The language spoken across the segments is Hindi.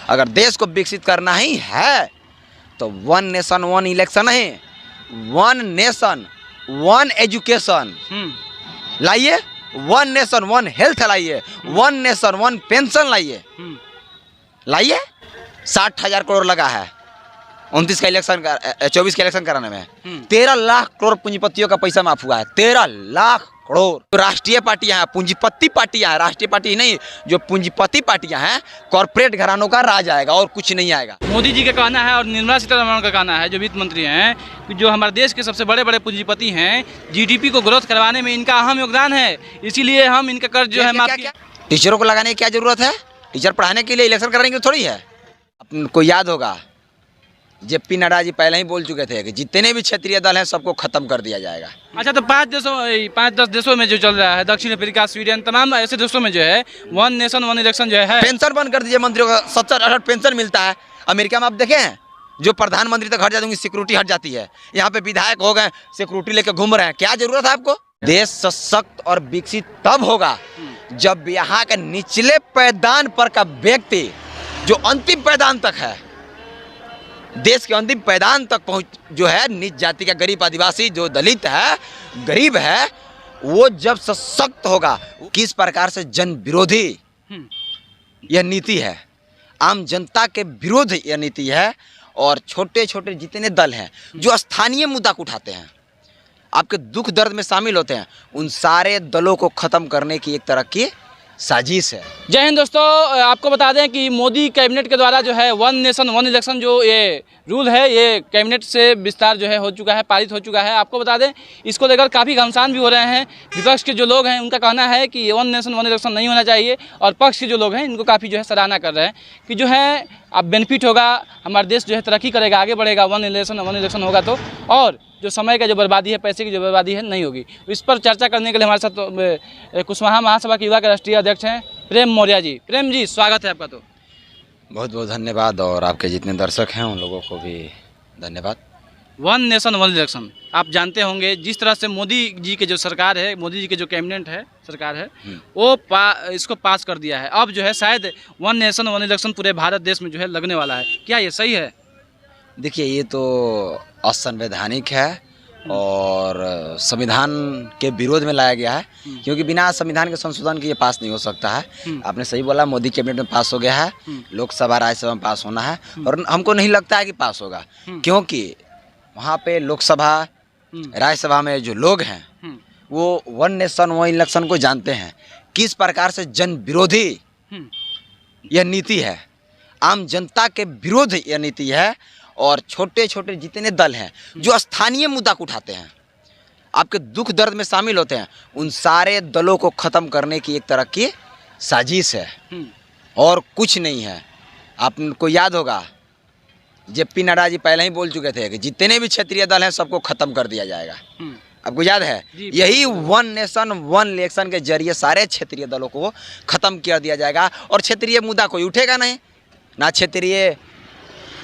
अगर देश को विकसित करना ही है तो वन नेशन वन इलेक्शन है, वन नेशन वन एजुकेशन लाइए, वन नेशन वन हेल्थ लाइए, वन नेशन वन पेंशन लाइए, लाइए। 60,000 करोड़ लगा है 29 का इलेक्शन 24 का इलेक्शन कराने में। 13 लाख करोड़ पूंजीपतियों का पैसा माफ हुआ है, 13 लाख करोड़। तो राष्ट्रीय पार्टियां हैं, पूंजीपति पार्टियां हैं, राष्ट्रीय पार्टी नहीं, जो पूंजीपति पार्टियां हैं, कॉर्पोरेट घरानों का राज आएगा और कुछ नहीं आएगा। मोदी जी का कहना है और निर्मला सीतारमण का कहना है, जो वित्त मंत्री हैं, कि जो हमारे देश के सबसे बड़े बड़े पूंजीपति हैं, जीडीपी को ग्रोथ करवाने में इनका अहम योगदान है, इसीलिए हम इनका कर्ज जो है माफ किया। टीचरों को लगाने की क्या जरूरत है? टीचर पढ़ाने के लिए इलेक्शन कराने की थोड़ी है। आपको याद होगा जेपी नड्डा जी पहले ही बोल चुके थे कि जितने भी क्षेत्रीय दल हैं सबको खत्म कर दिया जाएगा। अच्छा, तो 5-10 देशों में जो चल रहा है, दक्षिण अफ्रीका, स्वीडन, तमाम ऐसे देशों में जो है वन नेशन वन इलेक्शन जो है, पेंशन बंद कर दीजिए, मंत्रियों का 70-68 पेंशन मिलता है। अमेरिका में आप देखे हैं, जो प्रधानमंत्री तक हट जाते हैं सिक्योरिटी हट जाती है। यहाँ पे विधायक हो गए सिक्योरिटी लेके घूम रहे हैं, क्या जरूरत है आपको? देश सशक्त और विकसित तब होगा जब यहाँ के निचले पैदान पर का व्यक्ति जो अंतिम पैदान तक है, देश के अंतिम पैदान तक पहुँच, जो है नीच जाति का गरीब आदिवासी, जो दलित है, गरीब है, वो जब सशक्त होगा। किस प्रकार से जन विरोधी यह नीति है, आम जनता के विरोध यह नीति है। और छोटे छोटे जितने दल हैं जो स्थानीय मुद्दा को उठाते हैं, आपके दुख दर्द में शामिल होते हैं, उन सारे दलों को ख़त्म करने की एक तरह की साजिश है। जय हिंद दोस्तों, आपको बता दें कि मोदी कैबिनेट के द्वारा जो है वन नेशन वन इलेक्शन जो ये रूल है, ये कैबिनेट से विस्तार जो है हो चुका है, पारित हो चुका है। आपको बता दें इसको लेकर काफ़ी घमासान भी हो रहे हैं। विपक्ष के जो लोग हैं उनका कहना है कि वन नेशन वन इलेक्शन नहीं होना चाहिए, और पक्ष के जो लोग हैं इनको काफ़ी जो है सराहना कर रहे हैं कि जो है अब बेनिफिट होगा, हमारा देश जो है तरक्की करेगा, आगे बढ़ेगा, वन इलेक्शन होगा तो, और जो समय का जो बर्बादी है, पैसे की जो बर्बादी है, नहीं होगी। इस पर चर्चा करने के लिए हमारे साथ कुशवाहा महासभा के युवा के राष्ट्रीय अध्यक्ष हैं प्रेम मौर्य जी। प्रेम जी, स्वागत है आपका। तो बहुत बहुत धन्यवाद, और आपके जितने दर्शक हैं उन लोगों को भी धन्यवाद। वन नेशन वन इलेक्शन आप जानते होंगे, जिस तरह से मोदी जी के जो सरकार है, मोदी जी के जो कैबिनेट है, सरकार है, वो इसको पास कर दिया है। अब जो है शायद वन नेशन वन इलेक्शन पूरे भारत देश में जो है लगने वाला है, क्या ये सही है? देखिए, ये तो असंवैधानिक है और संविधान के विरोध में लाया गया है, क्योंकि बिना संविधान के संशोधन के ये पास नहीं हो सकता है। आपने सही बोला, मोदी कैबिनेट में पास हो गया है, लोकसभा राज्यसभा में पास होना है, और हमको नहीं लगता है कि पास होगा, क्योंकि वहाँ पे लोकसभा राज्यसभा में जो लोग हैं वो वन नेशन वन इलेक्शन को जानते हैं, किस प्रकार से जन विरोधी यह नीति है, आम जनता के विरोध यह नीति है। और छोटे छोटे जितने दल हैं जो स्थानीय मुद्दा को उठाते हैं, आपके दुख दर्द में शामिल होते हैं, उन सारे दलों को ख़त्म करने की एक तरह की साजिश है और कुछ नहीं है। आपको याद होगा जेपी नड्डा जी पहले ही बोल चुके थे कि जितने भी क्षेत्रीय दल हैं सबको ख़त्म कर दिया जाएगा। आपको याद है, यही वन नेशन वन इलेक्शन के जरिए सारे क्षेत्रीय दलों को ख़त्म कर दिया जाएगा, और क्षेत्रीय मुद्दा कोई उठेगा नहीं, ना क्षेत्रीय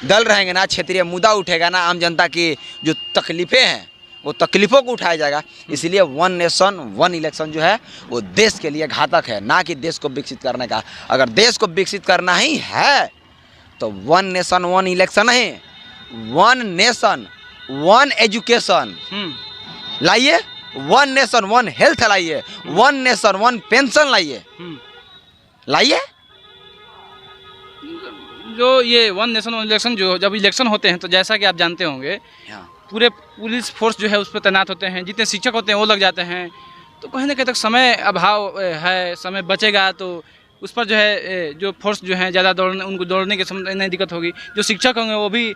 दल रहेंगे, ना क्षेत्रीय मुद्दा उठेगा, ना आम जनता की जो तकलीफ़ें हैं वो तकलीफ़ों को उठाया जाएगा। इसलिए वन नेशन वन इलेक्शन जो है वो देश के लिए घातक है, ना कि देश को विकसित करने का। अगर देश को विकसित करना ही है तो वन नेशन वन इलेक्शन है, वन नेशन वन एजुकेशन लाइए, वन नेशन वन हेल्थ लाइए, वन नेशन वन पेंशन लाइए, लाइए। जो ये वन नेशन वन इलेक्शन, जो जब इलेक्शन होते हैं तो जैसा कि आप जानते होंगे पूरे पुलिस फोर्स जो है उस पर तैनात होते हैं, जितने शिक्षक होते हैं वो लग जाते हैं, तो कहीं ना कहीं तक समय अभाव है, समय बचेगा तो उस पर जो है जो फोर्स जो है ज़्यादा दौड़ने, उनको दौड़ने के समय नहीं दिक्कत होगी। जो शिक्षक होंगे वो भी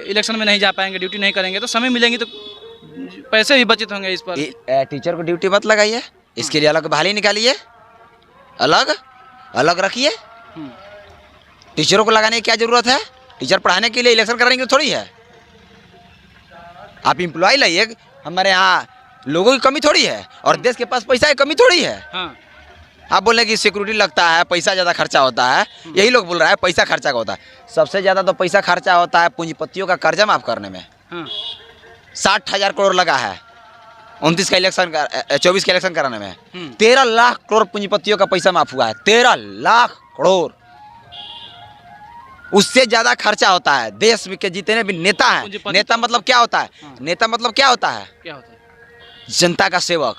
इलेक्शन में नहीं जा पाएंगे, ड्यूटी नहीं करेंगे, तो समय मिलेंगी तो पैसे भी बचत होंगे। इस पर टीचर को ड्यूटी मत लगाइए, इसके लिए अलग बहाली निकालिए, अलग अलग रखिए। टीचरों को लगाने की क्या जरूरत है? टीचर पढ़ाने के लिए इलेक्शन कराने की थोड़ी है। आप एम्प्लॉय लाइए, हमारे यहाँ लोगों की कमी थोड़ी है, और देश के पास पैसा की कमी थोड़ी है। आप बोल रहे हैं कि सिक्योरिटी लगता है, पैसा ज़्यादा खर्चा होता है, यही लोग बोल रहा है पैसा खर्चा का होता है। सबसे ज़्यादा तो पैसा खर्चा होता है पूंजीपतियों का कर्जा माफ़ करने में। 60,000 करोड़ लगा है 29 का इलेक्शन 24 का इलेक्शन कराने में। 13 लाख करोड़ पूंजीपतियों का पैसा माफ़ हुआ है, 13 लाख करोड़। उससे ज़्यादा खर्चा होता है। देश में के जितने भी नेता हैं, पूंजीपति। नेता मतलब क्या होता है? हाँ। नेता मतलब क्या होता है? क्या होता है? जनता का सेवक।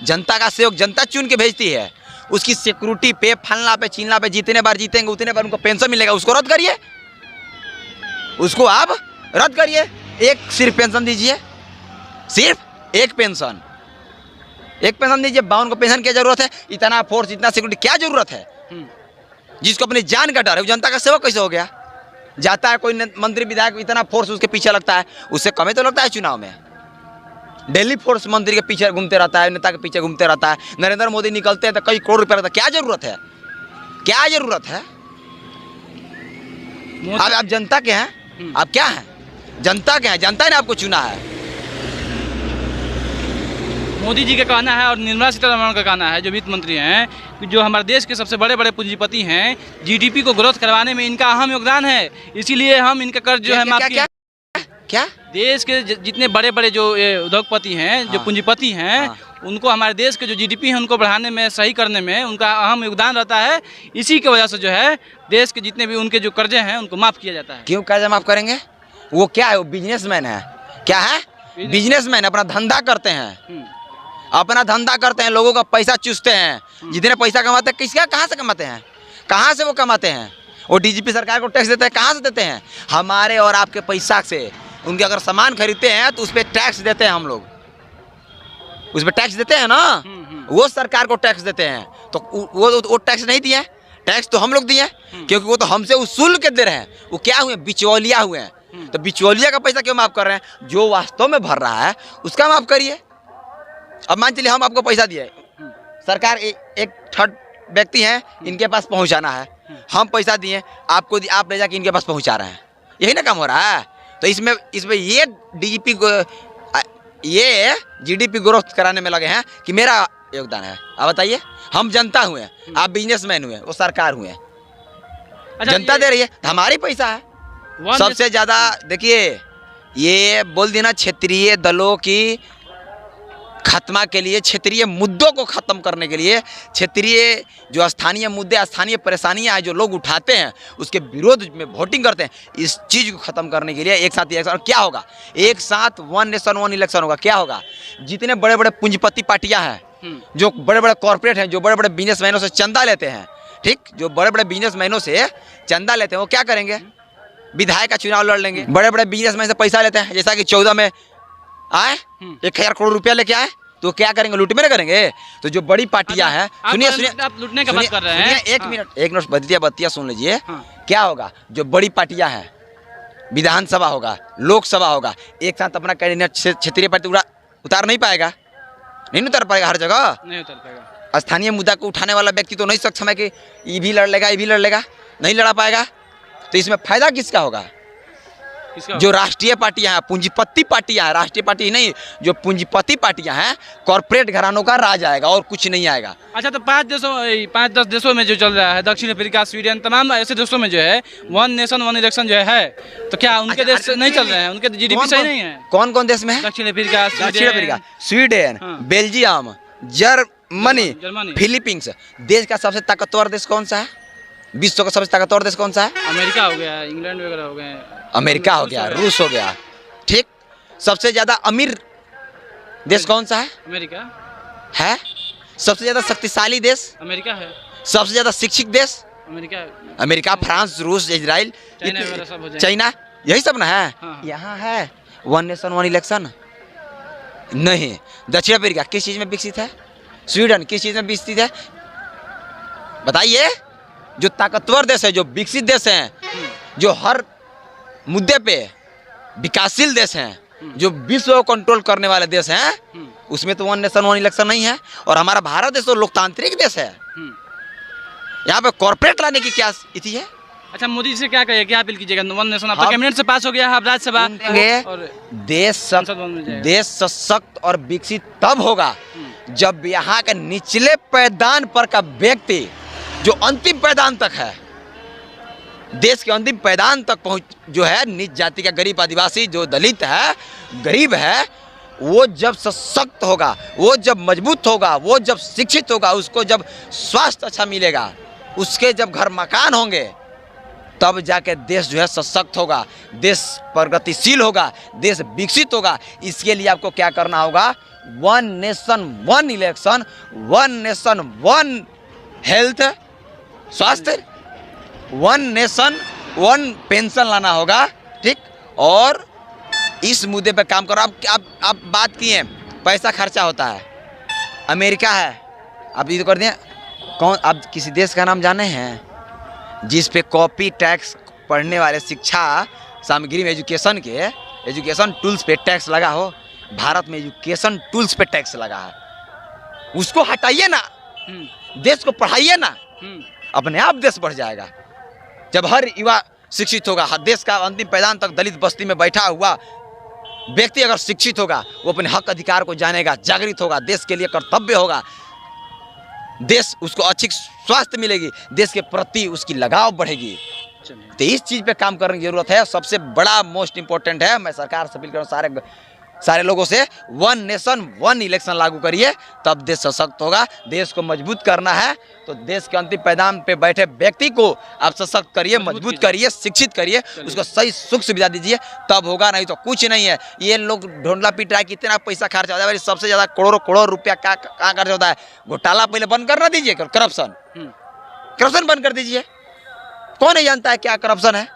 जनता का सेवक, जनता चुन के भेजती है। उसकी सिक्योरिटी पे, फलना पे, चिलना पे जितने बार जीतेंगे उतने बार उनको पेंशन मिलेगा। उसको रद्द करिए, उसको आप रद्द करिए। एक सिर्फ पेंशन दीजिए, सिर्फ एक पेंशन दीजिए। 52 को पेंशन की जरूरत है? इतना फोर्स, इतना सिक्योरिटी क्या जरूरत है? जिसको अपनी जान का डर है वो जनता का सेवक कैसे हो गया? जाता है कोई मंत्री विधायक, इतना फोर्स उसके पीछे लगता है, उससे कम तो लगता है चुनाव में। डेली फोर्स मंत्री के पीछे घूमते रहता है, नेता के पीछे घूमते रहता है। नरेंद्र मोदी निकलते हैं तो कई करोड़ रुपया लगता है। क्या जरूरत है? क्या जरूरत है? आप जनता के हैं, आप क्या हैं? जनता के हैं, जनता ने आपको चुना है। मोदी जी का कहना है और निर्मला सीतारमण का कहना है, जो वित्त मंत्री हैं, कि जो हमारे देश के सबसे बड़े बड़े पूंजीपति हैं, जीडीपी को ग्रोथ करवाने में इनका अहम योगदान है, इसीलिए हम इनका कर्ज जो है माफ किया। क्या? देश के जितने बड़े बड़े जो उद्योगपति हैं, जो पूंजीपति हैं, उनको हमारे देश के जो जीडीपी है उनको बढ़ाने में, सही करने में उनका अहम योगदान रहता है। इसी की वजह से जो है देश के जितने भी उनके जो कर्जे हैं उनको माफ़ किया जाता है। क्यों कर्जा माफ़ करेंगे? वो क्या है? वो बिजनेसमैन है। क्या है? बिजनेसमैन। अपना धंधा करते हैं, अपना धंधा करते हैं, लोगों का पैसा चूसते हैं। जितने पैसा कमाते हैं, किसका, कहाँ से कमाते हैं? कहाँ से वो कमाते हैं? वो डीजीपी सरकार को टैक्स देते हैं। कहाँ से देते हैं? हमारे और आपके पैसा से। उनके अगर सामान खरीदते हैं तो उस पर टैक्स देते हैं हम लोग, उस पर टैक्स देते हैं ना, वो सरकार को टैक्स देते हैं। तो वो टैक्स नहीं दिए, टैक्स तो हम लोग दिए, क्योंकि वो तो हमसे उसूल के दे रहे हैं। वो क्या हुए? बिचौलिया हुए हैं। तो बिचौलिया का पैसा क्यों माफ़ कर रहे हैं? जो वास्तव में भर रहा है उसका माफ़ करिए। अब मान चलिए हम आपको पैसा दिए, सरकार एक थर्ड व्यक्ति है, इनके पास पहुंचाना है, हम पैसा दिए आपको, आप ले जाके इनके पास पहुंचा रहे हैं, यही ना काम हो रहा है। तो इसमें ये डीजीपी को, ये जीडीपी ग्रोथ कराने में लगे हैं कि मेरा योगदान है। अब बताइए, हम जनता हुए, आप बिजनेसमैन हुए, वो सरकार हुए। अच्छा, जनता दे रही है, हमारी पैसा है सबसे ज़्यादा। देखिए, ये बोल देना क्षेत्रीय दलों की खत्मा के लिए, क्षेत्रीय मुद्दों को ख़त्म करने के लिए, क्षेत्रीय जो स्थानीय मुद्दे, स्थानीय परेशानियां जो लोग उठाते हैं उसके विरोध में वोटिंग करते हैं, इस चीज़ को ख़त्म करने के लिए एक साथ इलेक्शन। क्या होगा? एक साथ वन नेशन वन इलेक्शन होगा। क्या होगा? जितने बड़े बड़े पूंजीपति पार्टियां हैं, जो बड़े बड़े कॉर्पोरेट हैं, जो बड़े बड़े बिजनेसमैनों से चंदा लेते हैं, ठीक, जो बड़े बड़े बिजनेसमैनों से चंदा लेते हैं, वो क्या करेंगे? विधायक का चुनाव लड़ लेंगे। बड़े बड़े बिजनेसमैन से पैसा लेते हैं, जैसा कि 14 में आए 1000 करोड़ रुपया लेके आए, तो क्या करेंगे? लूट मेरे करेंगे। तो जो बड़ी पार्टियां हैं, सुनिए, आप लूटने का बात कर रहे हैं। एक मिनट बतिया सुन लीजिए। क्या होगा? जो बड़ी पार्टियां हैं, विधानसभा होगा, लोकसभा होगा, एक साथ अपना कैंडिडेट क्षेत्रीय पार्टी उतार नहीं पाएगा, नहीं उतार पाएगा, हर जगह नहीं उतार पाएगा। स्थानीय मुद्दा को उठाने वाला व्यक्ति तो नहीं सक्षम है कि ये भी लड़ लेगा, ये भी लड़ लेगा, नहीं लड़ा पाएगा। तो इसमें फायदा किसका होगा? जो राष्ट्रीय पार्टियां हैं, पूंजीपति पार्टियां हैं, राष्ट्रीय पार्टी नहीं, जो पूंजीपति पार्टियां हैं, कॉर्पोरेट घरानों का राज आएगा और कुछ नहीं आएगा। अच्छा, तो 5-10 देशों में जो चल रहा है, दक्षिण अफ्रीका, स्वीडन, तमाम ऐसे देशों में जो है वन नेशन वन इलेक्शन जो है, तो क्या उनके देश नहीं चल रहे हैं? उनके जीडीपी सही नहीं है? कौन कौन देश में है? दक्षिण Africa, Sweden, Belgium, Germany, Philippines. देश का सबसे ताकतवर देश कौन सा है? विश्व का सबसे ताकतवर देश कौन सा है? अमेरिका हो गया, इंग्लैंड वगैरह हो गए, अमेरिका हो गया, रूस हो गया, ठीक। सबसे ज़्यादा अमीर देश कौन सा है? अमेरिका है। सबसे ज़्यादा शक्तिशाली देश अमेरिका है। सबसे ज़्यादा शिक्षित देश अमेरिका, फ्रांस, रूस, इजराइल, चाइना, यही सब ना है। यहाँ है वन नेशन वन इलेक्शन नहीं। दक्षिण अफ्रीका किस चीज़ में विकसित है? स्वीडन किस चीज़ में विकसित है? बताइए। जो ताकतवर देश है, जो विकसित देश हैं, जो हर मुद्दे पे विकासशील देश हैं, जो विश्व को कंट्रोल करने वाले देश हैं, उसमें तो वन नेशन वन इलेक्शन नहीं है। और हमारा भारत देश तो लोकतांत्रिक देश है, यहाँ पे कॉर्पोरेट लाने की क्या स्थिति है? अच्छा, मोदी से क्या कहिए, क्या अपील कीजिएगा? वन नेशन आपका कैबिनेट से पास हो गया है, अब राज्यसभा और देश सशक्त और विकसित तब होगा जब यहाँ के निचले पैदान पर का व्यक्ति, जो अंतिम पैदान तक है, देश के अंतिम पैदान तक पहुँच, जो है नीच जाति का गरीब आदिवासी, जो दलित है, गरीब है, वो जब सशक्त होगा, वो जब मजबूत होगा, वो जब शिक्षित होगा, उसको जब स्वास्थ्य अच्छा मिलेगा, उसके जब घर मकान होंगे, तब जाके देश जो है सशक्त होगा, देश प्रगतिशील होगा, देश विकसित होगा। इसके लिए आपको क्या करना होगा? One nation one election, one nation one health स्वास्थ्य, वन नेशन वन पेंशन लाना होगा, ठीक। और इस मुद्दे पे काम करो। आप बात किए पैसा खर्चा होता है, अमेरिका है, आप ये तो कर दिए। कौन आप किसी देश का नाम जाने हैं जिस पे कॉपी टैक्स पढ़ने वाले शिक्षा सामग्री में एजुकेशन टूल्स पे टैक्स लगा हो? भारत में एजुकेशन टूल्स पे टैक्स लगा है। उसको हटाइए ना, देश को पढ़ाइए ना, अपने आप देश बढ़ जाएगा। जब हर युवा शिक्षित होगा, हर देश का अंतिम पैदान तक दलित बस्ती में बैठा हुआ व्यक्ति अगर शिक्षित होगा, वो अपने हक अधिकार को जानेगा, जागृत होगा, देश के लिए कर्तव्य होगा, देश उसको अच्छी स्वास्थ्य मिलेगी, देश के प्रति उसकी लगाव बढ़ेगी। तो इस चीज़ पे काम करने की जरूरत है। सबसे बड़ा मोस्ट इंपॉर्टेंट है, मैं सरकार से अपील करूँ सारे लोगों से, वन नेशन वन इलेक्शन लागू करिए, तब देश सशक्त होगा। देश को मजबूत करना है तो देश के अंतिम पैदान पे बैठे व्यक्ति को आप सशक्त करिए, मजबूत करिए, शिक्षित करिए, उसको सही सुख सुविधा दीजिए, तब होगा। नहीं तो कुछ नहीं है। ये लोग ढोंढला पीट रहा है, कितना पैसा खर्च होता है, सबसे ज़्यादा करोड़ों रुपया कहाँ खर्च होता है? घोटाला पहले बंद करना दीजिए, करप्शन बंद कर दीजिए। कौन नहीं जानता है क्या करप्शन है?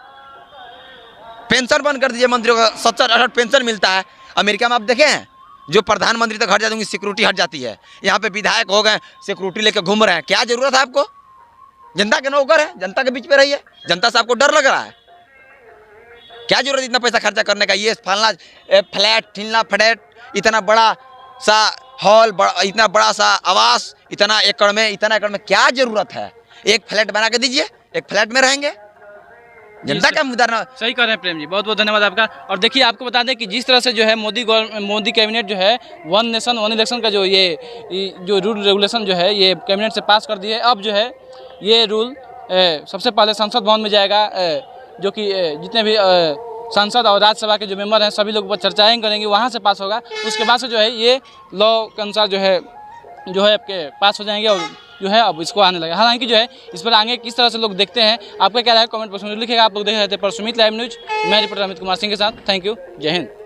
पेंशन बंद कर दीजिए, मंत्रियों को 70-68 पेंशन मिलता है। अमेरिका में आप देखें हैं, जो प्रधानमंत्री तक हट जाते हैं, सिक्योरिटी हट जाती है। यहाँ पे विधायक हो गए, सिक्योरिटी लेकर घूम रहे हैं। क्या जरूरत है आपको? जनता के नौकर है, जनता के बीच में रहिए। जनता से आपको डर लग रहा है? क्या जरूरत इतना पैसा खर्चा करने का? ये फलना फ्लैट, इतना बड़ा सा हॉल, इतना बड़ा सा आवास, इतना एकड़ में क्या जरूरत है? एक फ्लैट बना के दीजिए, एक फ्लैट में रहेंगे। जनता का मुद्दा ना। सही कह रहे हैं प्रेम जी, बहुत बहुत धन्यवाद आपका। और देखिए, आपको बता दें कि जिस तरह से जो है मोदी कैबिनेट जो है वन नेशन वन इलेक्शन का जो रूल रेगुलेशन जो है ये कैबिनेट से पास कर दिए। अब जो है ये रूल सबसे पहले संसद भवन में जाएगा, जो कि जितने भी सांसद और राज्यसभा के जो मेंबर हैं सभी लोग चर्चाएँ करेंगे, वहाँ से पास होगा। उसके बाद से जो है ये लॉ के अनुसार जो है आपके पास हो जाएंगे और जो है अब इसको आने लगा। हालांकि जो है इस पर आगे किस तरह से लोग देखते हैं, आपका क्या राय है कमेंट बॉक्स में लिखिएगा। आप लोग देख रहे थे पर सुमित लाइव न्यूज, मैं रिपोर्टर अमित कुमार सिंह के साथ। थैंक यू, जय हिंद।